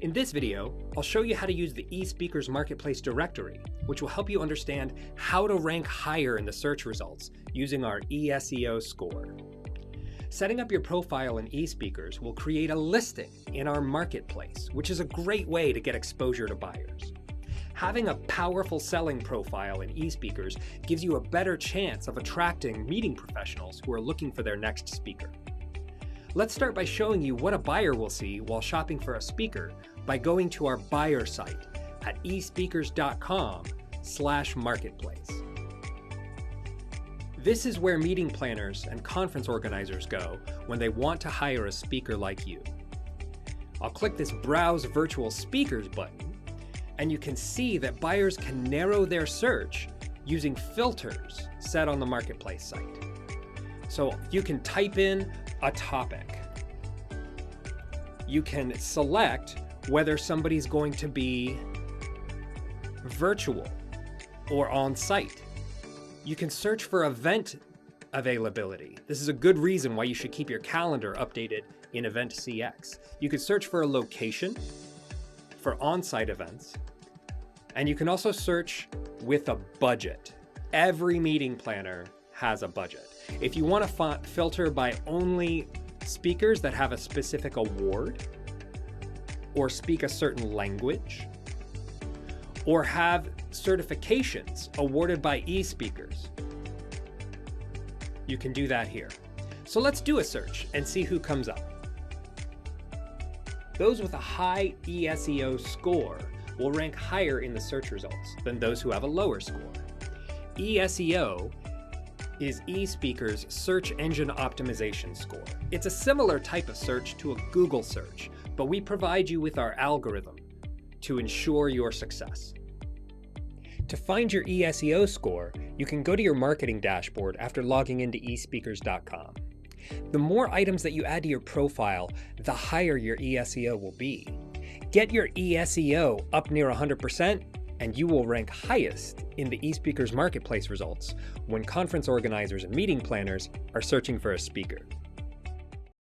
In this video, I'll show you how to use the eSpeakers Marketplace directory, which will help you understand how to rank higher in the search results using our eSEO score. Setting up your profile in eSpeakers will create a listing in our marketplace, which is a great way to get exposure to buyers. Having a powerful selling profile in eSpeakers gives you a better chance of attracting meeting professionals who are looking for their next speaker. Let's start by showing you what a buyer will see while shopping for a speaker by going to our buyer site at eSpeakers.com/marketplace. This is where meeting planners and conference organizers go when they want to hire a speaker like you. I'll click this Browse Virtual Speakers button, and you can see that buyers can narrow their search using filters set on the marketplace site. So you can type in a topic. You can select whether somebody's going to be virtual or on-site. You can search for event availability. This is a good reason why you should keep your calendar updated in Event CX. You can search for a location for on-site events, and you can also search with a budget. Every meeting planner has a budget. If you want to filter by only speakers that have a specific award, or speak a certain language, or have certifications awarded by eSpeakers, you can do that here. So let's do a search and see who comes up. Those with a high eSEO score will rank higher in the search results than those who have a lower score. eSEO is eSpeakers' search engine optimization score. It's a similar type of search to a Google search, but we provide you with our algorithm to ensure your success. To find your eSEO score, you can go to your marketing dashboard after logging into eSpeakers.com. The more items that you add to your profile, the higher your eSEO will be. Get your eSEO up near 100%, and you will rank highest in the eSpeakers Marketplace results when conference organizers and meeting planners are searching for a speaker.